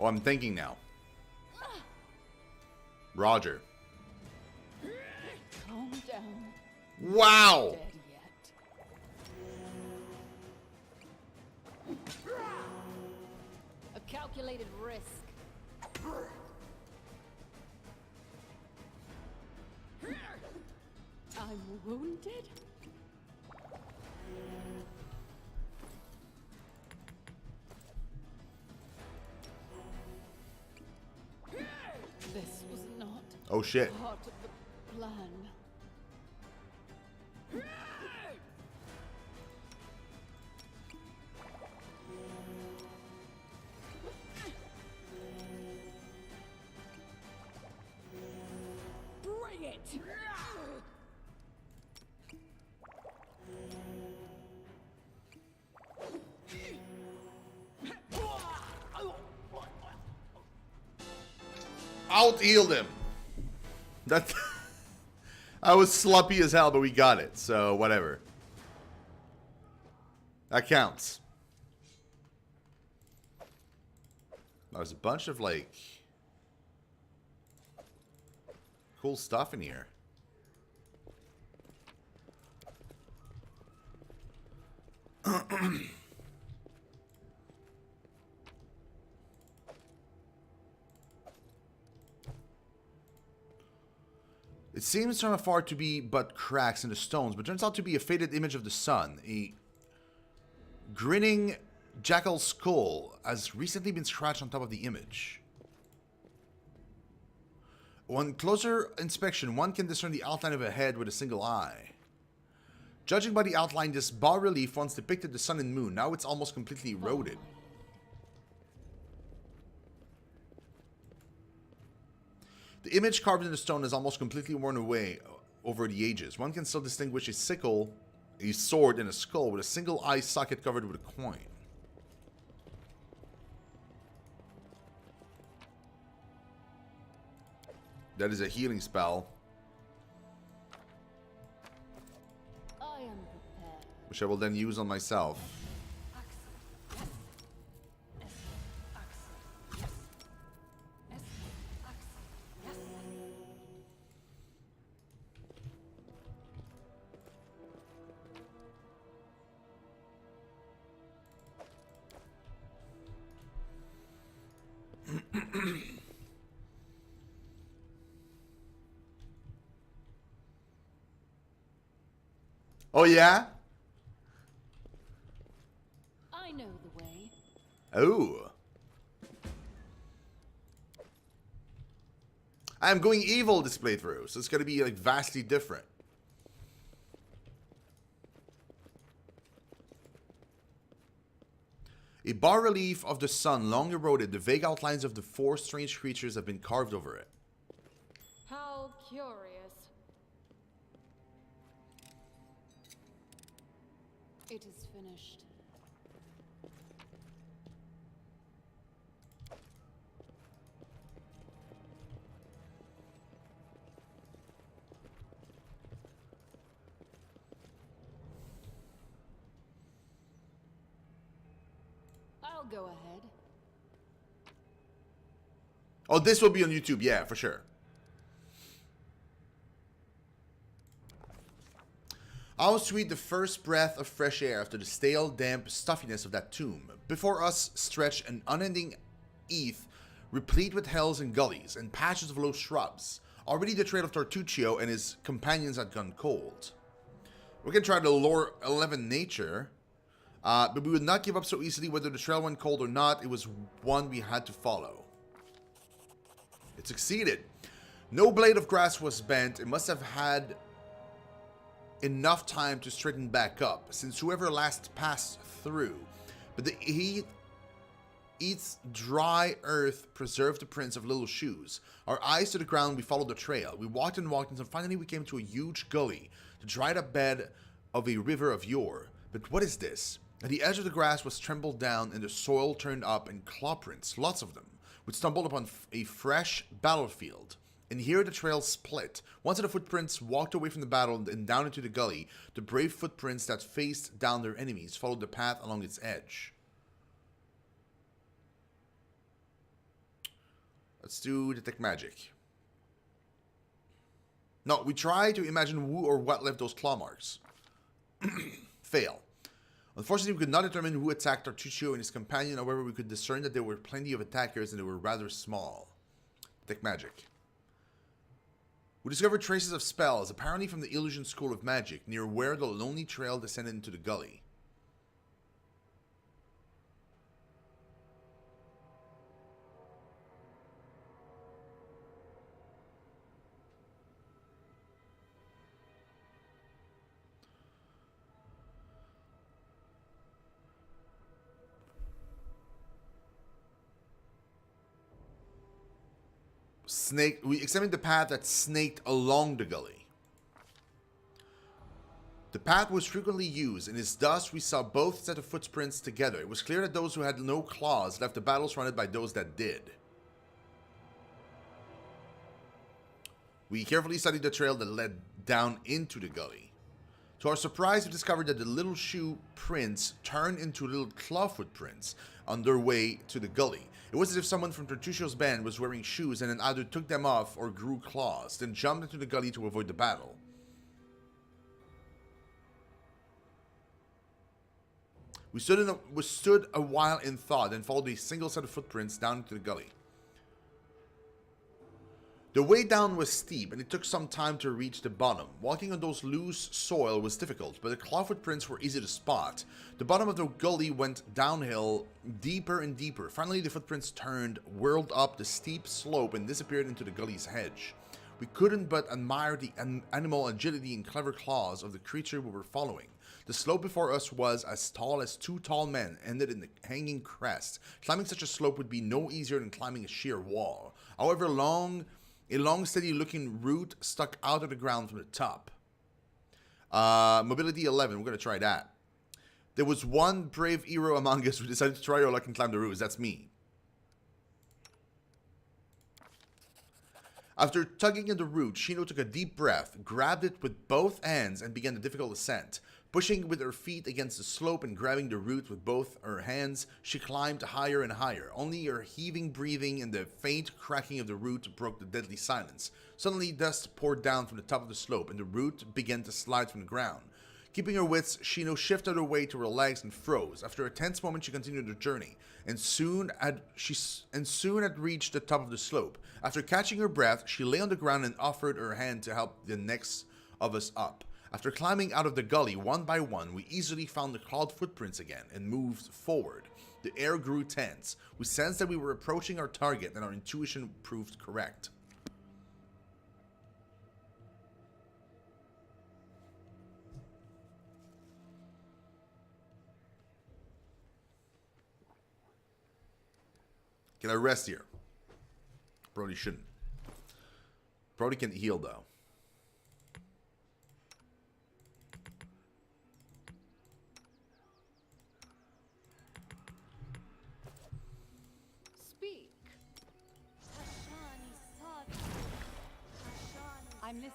Oh, I'm thinking now. Roger. Calm down. Wow! Dead yet. A calculated risk. I'm wounded? This was not Oh shit. part of the plan. Bring it! Out-healed him. That I was sloppy as hell, but we got it. So whatever. That counts. There's a bunch of like cool stuff in here. It seems from afar to be but cracks in the stones, but turns out to be a faded image of the sun. A grinning jackal skull has recently been scratched on top of the image. On closer inspection, one can discern the outline of a head with a single eye. Judging by the outline, this bas-relief once depicted the sun and moon. Now it's almost completely eroded. The image carved in the stone is almost completely worn away over the ages. One can still distinguish a sickle, a sword, and a skull with a single eye socket covered with a coin. That is a healing spell, I am prepared. which I will then use on myself. Oh yeah? I know the way. Oh. I'm going evil this playthrough, so it's gonna be like vastly different. A bas-relief of the sun, long eroded, the vague outlines of the four strange creatures have been carved over it. How curious. It is finished. I'll go ahead. Oh, this will be on YouTube, yeah, for sure. How sweet the first breath of fresh air after the stale, damp stuffiness of that tomb. Before us stretched an unending heath, replete with hills and gullies, and patches of low shrubs. Already the trail of Tortuccio and his companions had gone cold. We can try the lore 11 nature, but we would not give up so easily whether the trail went cold or not. It was one we had to follow. It succeeded. No blade of grass was bent. It must have had enough time to straighten back up, since whoever last passed through. But the heat eats dry earth preserved the prints of little shoes. Our eyes to the ground, we followed the trail. We walked and walked until finally we came to a huge gully, the dried up bed of a river of yore. But what is this? At the edge of the grass was trampled down and the soil turned up in claw prints, lots of them. We stumbled upon a fresh battlefield. And here the trail split. Once the footprints walked away from the battle and down into the gully, the brave footprints that faced down their enemies followed the path along its edge. Let's do detect magic. No, we try to imagine who or what left those claw marks. Fail. Unfortunately, we could not determine who attacked Artuccio and his companion. However, we could discern that there were plenty of attackers and they were rather small. Detect magic. We discovered traces of spells, apparently from the Illusion School of Magic, near where the lonely trail descended into the gully. We examined the path that snaked along the gully. The path was frequently used, and as thus we saw both sets of footprints together. It was clear that those who had no claws left the battle surrounded by those that did. We carefully studied the trail that led down into the gully. To our surprise, we discovered that the little shoe prints turned into little claw footprints on their way to the gully. It was as if someone from Tertuccio's band was wearing shoes and then either took them off or grew claws, then jumped into the gully to avoid the battle. We stood a while in thought and followed a single set of footprints down into the gully. The way down was steep, and it took some time to reach the bottom. Walking on those loose soil was difficult, but the claw footprints were easy to spot. The bottom of the gully went downhill deeper and deeper. Finally, the footprints turned, whirled up the steep slope, and disappeared into the gully's hedge. We couldn't but admire the animal agility and clever claws of the creature we were following. The slope before us was as tall as two tall men, ended in the hanging crest. Climbing such a slope would be no easier than climbing a sheer wall. However, a long, steady-looking root stuck out of the ground from the top. Mobility 11. We're going to try that. There was one brave hero among us who decided to try our luck and climb the roots. That's me. After tugging at the root, Shino took a deep breath, grabbed it with both hands, and began the difficult ascent. Pushing with her feet against the slope and grabbing the root with both her hands, she climbed higher and higher. Only her heaving breathing and the faint cracking of the root broke the deadly silence. Suddenly, dust poured down from the top of the slope, and the root began to slide from the ground. Keeping her wits, Shino shifted her weight to her legs and froze. After a tense moment, she continued her journey, and soon had reached the top of the slope. After catching her breath, she lay on the ground and offered her hand to help the next of us up. After climbing out of the gully one by one, we easily found the clawed footprints again and moved forward. The air grew tense. We sensed that we were approaching our target, and our intuition proved correct. Can I rest here? Probably shouldn't. Probably can heal though. I'm listening.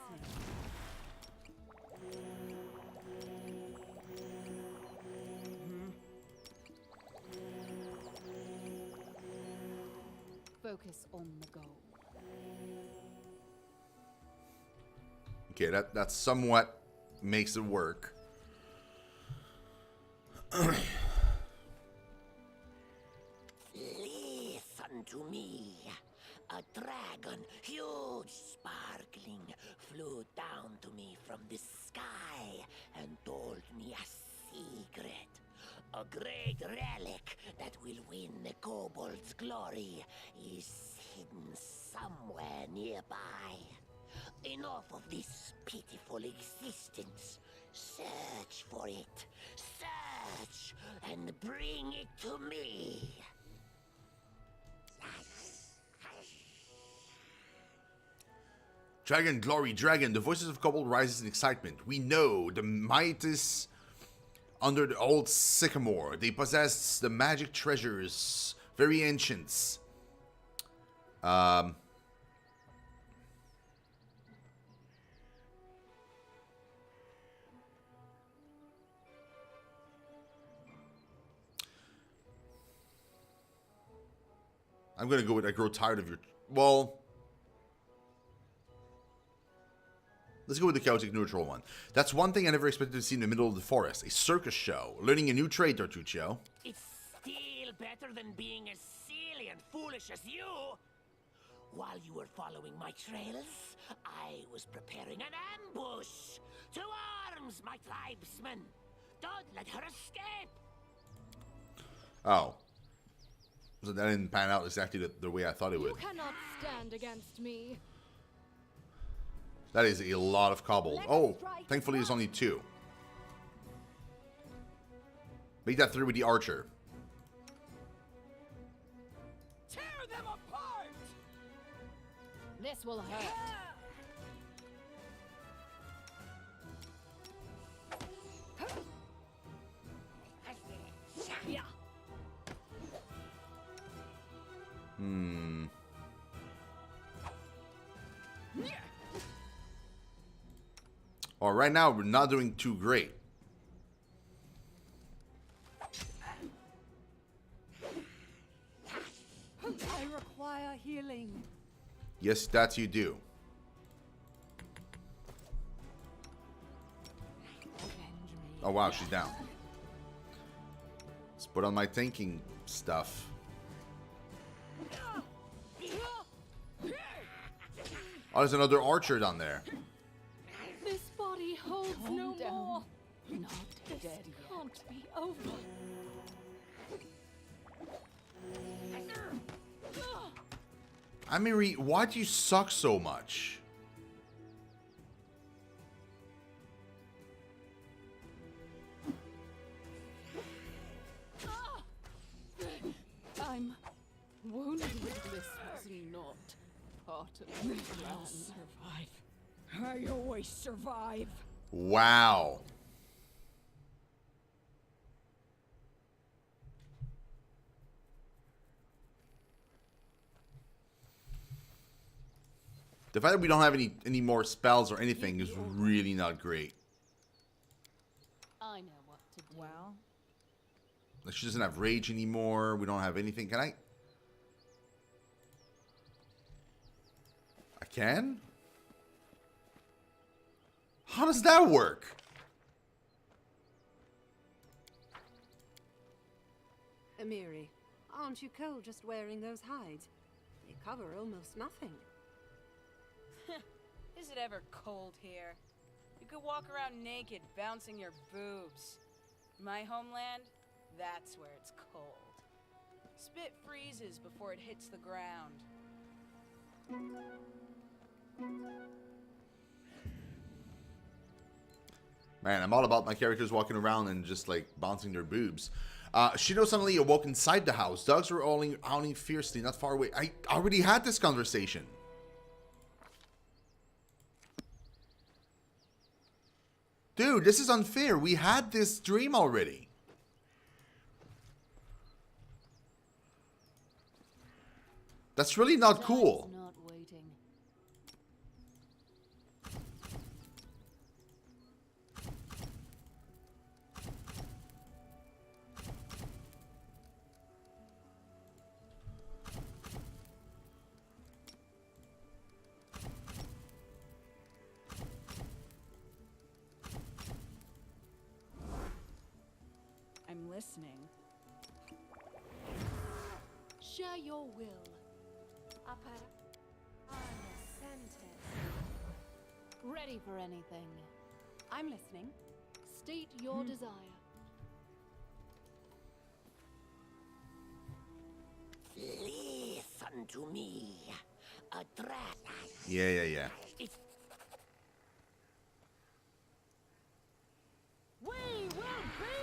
Focus on the goal. Okay, that somewhat makes it work. Listen to me. A dragon, huge, sparkling, flew down to me from the sky and told me a secret. A great relic that will win the kobold's glory is hidden somewhere nearby. Enough of this pitiful existence. Search for it. Search and bring it to me. Dragon, glory, dragon. The voices of kobold rises in excitement. We know the might is under the old sycamore. They possess the magic treasures, very ancients. I'm gonna go with I grow tired of your Well, let's go with the chaotic neutral one. That's one thing I never expected to see in the middle of the forest. A circus show. Learning a new trade, Tortuccio. It's still better than being as silly and foolish as you. While you were following my trails, I was preparing an ambush. To arms, my tribesmen. Don't let her escape. Oh. So that didn't pan out exactly the way I thought it would. You cannot stand against me. That is a lot of cobble. Oh, thankfully it's only 2. Make that 3 with the archer. Tear them apart! This will hurt. Yeah. Well, right now we're not doing too great. I require healing. Yes, that you do. Oh wow, she's down. Let's put on my tanking stuff. Oh, there's another archer down there. This body holds no down. more. Not This dead can't be over. Amiri, why do you suck so much? I'm wounded. This was not part of the plan. survive. I always survive. Wow. The fact that we don't have any more spells or anything is really not great. I know what to do. Well, Like, she doesn't have rage anymore. We don't have anything. Can I? I can? How does that work? Amiri, aren't you cold just wearing those hides? They cover almost nothing. Is it ever cold here? You could walk around naked, bouncing your boobs. My homeland, that's where it's cold. Spit freezes before it hits the ground. Man, I'm all about my characters walking around and just like bouncing their boobs. Shino suddenly awoke inside the house. Dogs were howling fiercely, not far away. I already had this conversation. Dude, this is unfair. We had this dream already. That's really not cool. Time's not waiting. I'm listening. Share your will. Ready for anything. I'm listening. State your desire. Listen to me. A dragon. Yeah. It's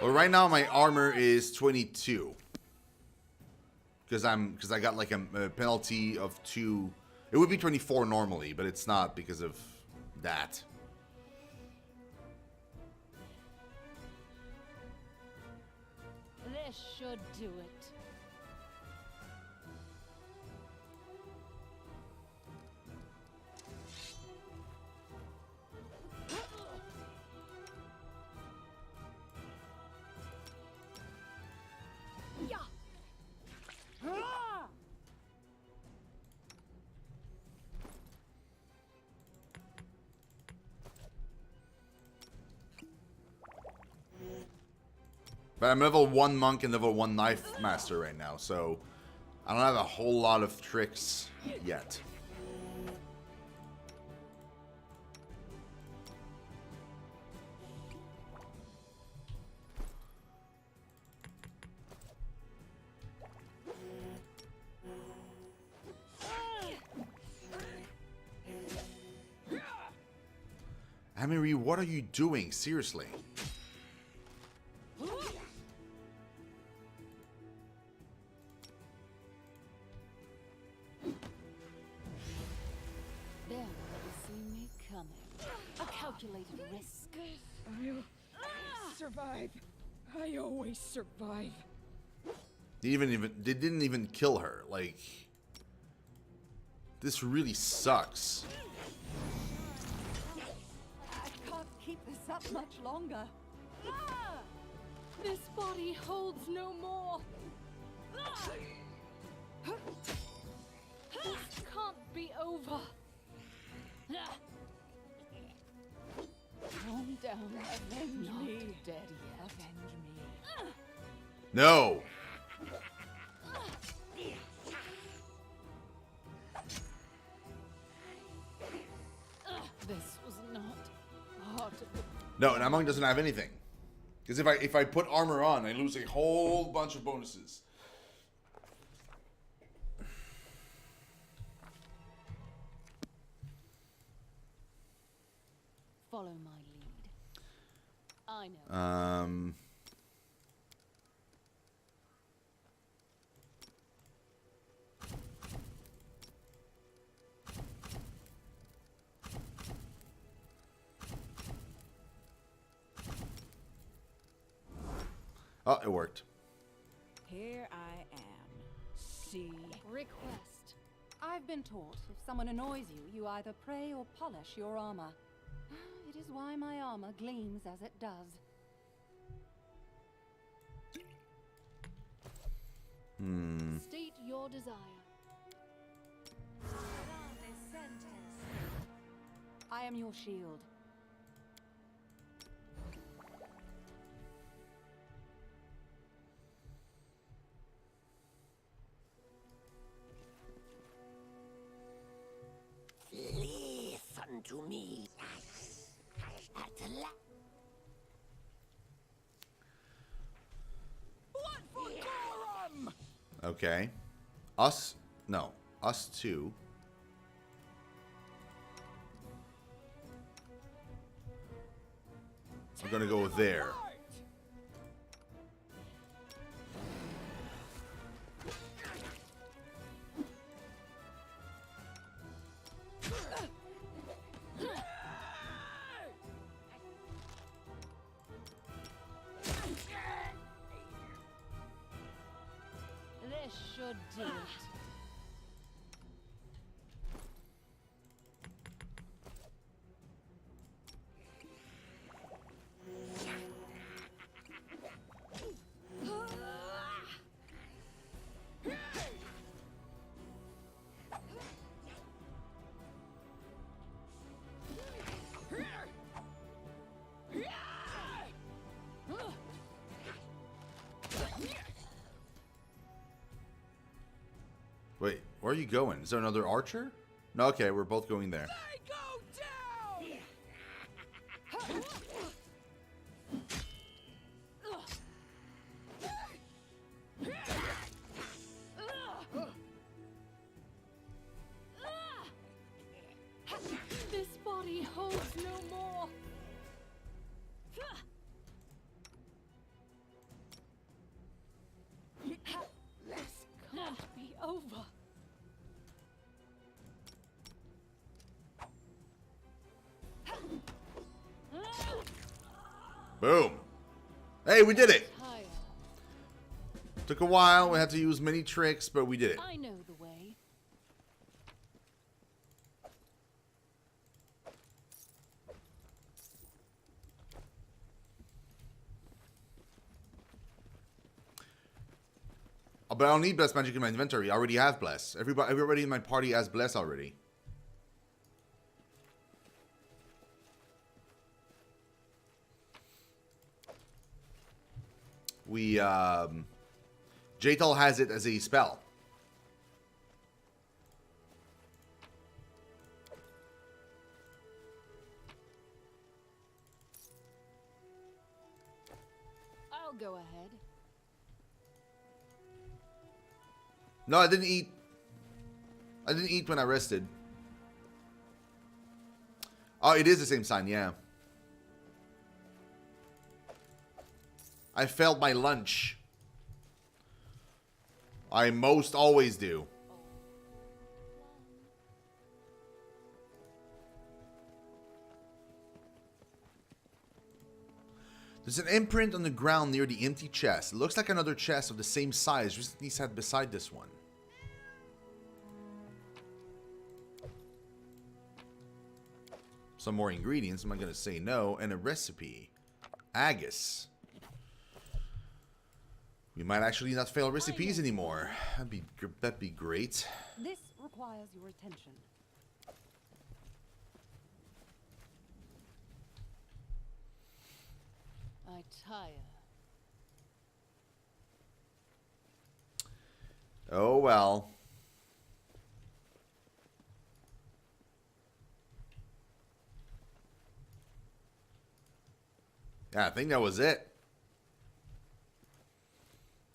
Well, right now my armor is 22. Because I got like a penalty of 2. It would be 24 normally, but it's not because of that. This should do it. But I'm level 1 monk and level 1 knife master right now, so I don't have a whole lot of tricks yet. Amiri, what are you doing? Seriously. They'll never see me coming. A calculated risk. I'll survive. I always survive. They didn't even kill her. Like, this really sucks. I can't keep this up much longer. This body holds no more. This can't be over. Calm down. Avenge me. Dead yet. Avenge me. No. This was not part of the... No, and Among doesn't have anything. Because if I put armor on, I lose a whole bunch of bonuses. Follow my lead. I know. Oh, it worked. Here I am. See. Request. I've been taught if someone annoys you, you either pray or polish your armor. It is why my armor gleams as it does. State your desire. I am your shield. Listen to me. At last. Okay. Us? No. Us two. We're gonna go there. This should do it. Wait, where are you going? Is there another archer? No, okay, we're both going there. This body holds no more. This can't be over. Boom. Hey, we did it. Higher. Took a while. We had to use many tricks, but we did it. I know the way. Oh, but I don't need Bless Magic in my inventory. I already have Bless. Everybody in my party has Bless already. we Jaital has it as a spell. I'll go ahead. No, I didn't eat. I didn't eat when I rested. Oh, it is the same sign, yeah. I failed my lunch. I most always do. There's an imprint on the ground near the empty chest. It looks like another chest of the same size recently sat beside this one. Some more ingredients, I'm not going to say no, and a recipe. Agus. We might actually not fail recipes anymore. That'd be great. This requires your attention. I tire. Oh well. Yeah, I think that was it.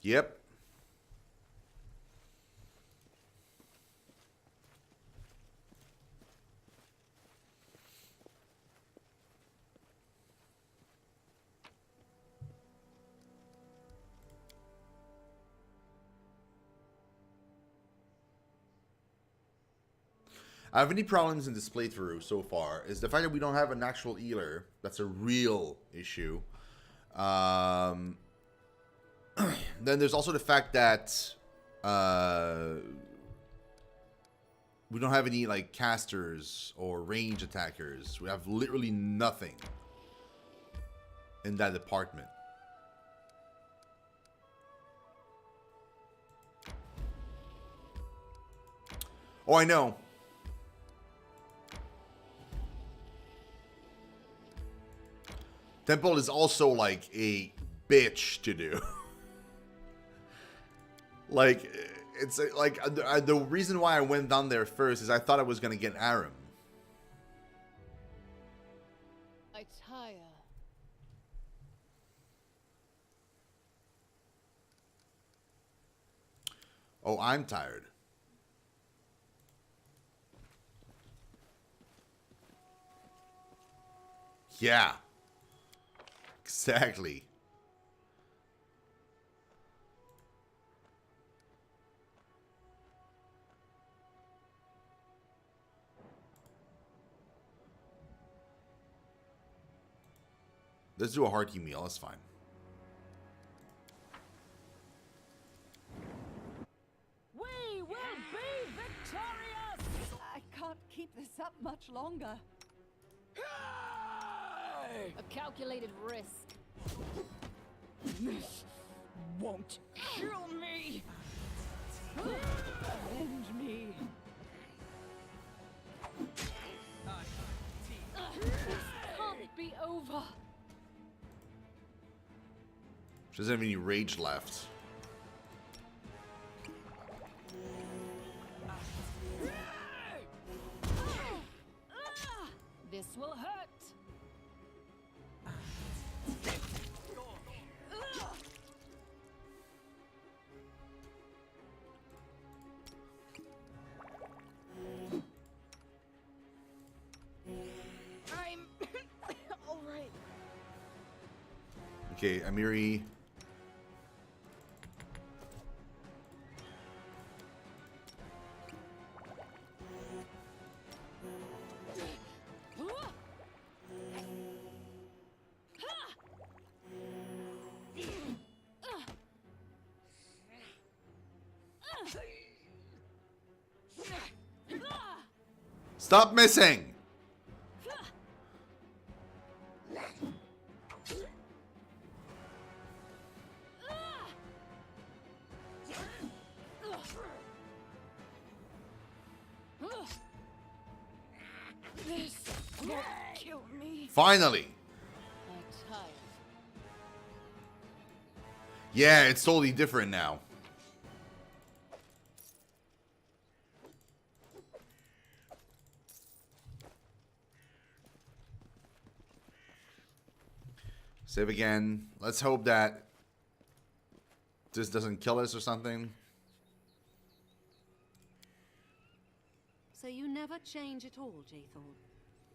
Yep. I have any problems in this playthrough so far is the fact that we don't have an actual healer. That's a real issue. Then there's also the fact that we don't have any like casters or range attackers. We have literally nothing in that department. Oh, I know. Temple is also like a bitch to do. Like, it's like the reason why I went down there first is I thought I was gonna get Aram. I tire. Oh, I'm tired. Yeah. Exactly. Let's do a hearty meal. That's fine. We will be victorious! I can't keep this up much longer. A calculated risk. This won't kill me. Avenge me. This can't be over. She doesn't have any rage left. This will hurt. I'm all right. Okay, Amiri. Stop missing! This won't kill me. Finally! I tire. Yeah, it's totally different now. Save again. Let's hope that this doesn't kill us or something. So you never change at all, Jaythorn.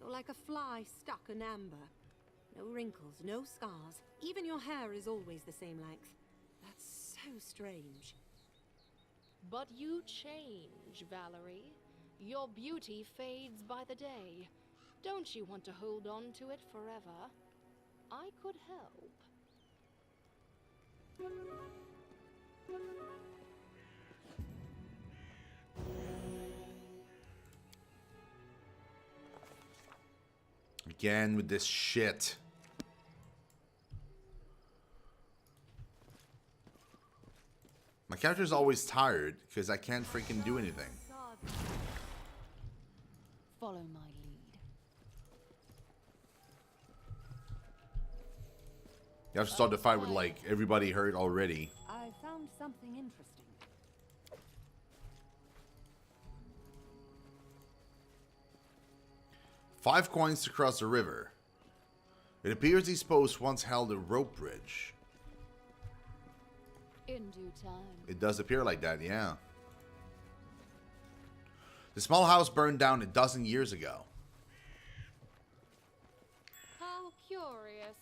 You're like a fly stuck in amber. No wrinkles, no scars. Even your hair is always the same length. That's so strange. But you change, Valerie. Your beauty fades by the day. Don't you want to hold on to it forever? I could help. Again with this shit. My character's always tired because I can't freaking do anything. Follow my lead. You have to start the fight with like everybody hurt already. I found something interesting. 5 coins to cross the river. It appears these posts once held a rope bridge. In due time. It does appear like that, yeah. The small house burned down a dozen years ago. How curious.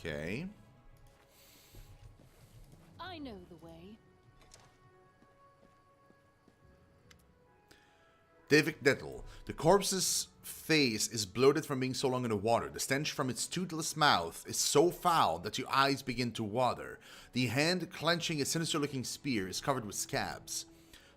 Okay. I know the way. David Nettle. The corpse's face is bloated from being so long in the water. The stench from its toothless mouth is so foul that your eyes begin to water. The hand clenching a sinister-looking spear is covered with scabs.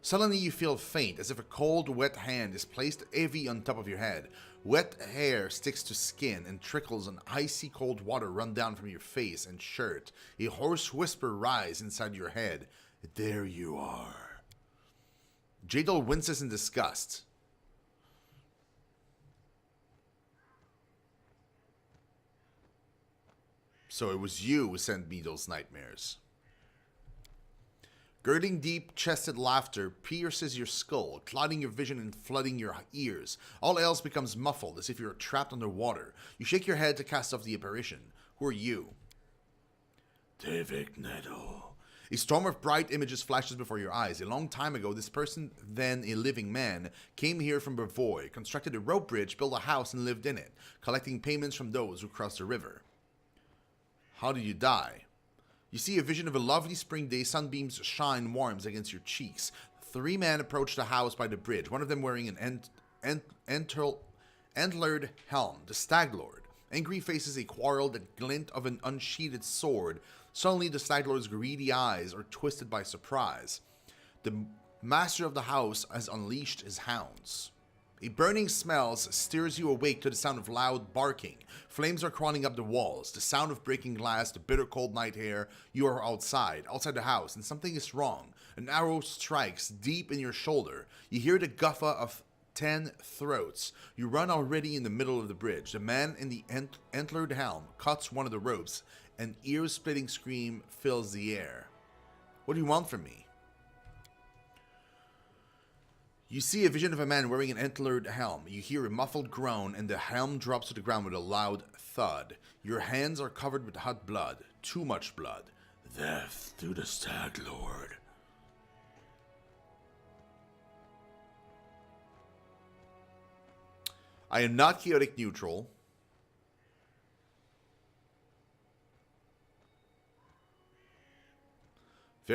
Suddenly you feel faint, as if a cold, wet hand is placed heavy on top of your head. Wet hair sticks to skin and trickles and icy cold water run down from your face and shirt. A hoarse whisper rises inside your head. There you are. Jadal winces in disgust. So it was you who sent me those nightmares. Girding deep-chested laughter pierces your skull, clouding your vision and flooding your ears. All else becomes muffled, as if you are trapped underwater. You shake your head to cast off the apparition. Who are you? David Nettle. A storm of bright images flashes before your eyes. A long time ago, this person, then a living man, came here from Brevoy, constructed a rope bridge, built a house, and lived in it, collecting payments from those who crossed the river. How did you die? You see a vision of a lovely spring day. Sunbeams shine warms against your cheeks. 3 men approach the house by the bridge, one of them wearing an antlered helm, the Stag Lord. Angry faces a quarrel, the glint of an unsheathed sword. Suddenly the Stag Lord's greedy eyes are twisted by surprise. The master of the house has unleashed his hounds. A burning smell steers you awake to the sound of loud barking. Flames are crawling up the walls, the sound of breaking glass, the bitter cold night air. You are outside the house, and something is wrong. An arrow strikes deep in your shoulder. You hear the guffaw of 10 throats. You run already in the middle of the bridge. The man in the antlered helm cuts one of the ropes. An ear-splitting scream fills the air. What do you want from me? You see a vision of a man wearing an antlered helm. You hear a muffled groan, and the helm drops to the ground with a loud thud. Your hands are covered with hot blood. Too much blood. Death to the Stag Lord. I am not chaotic neutral.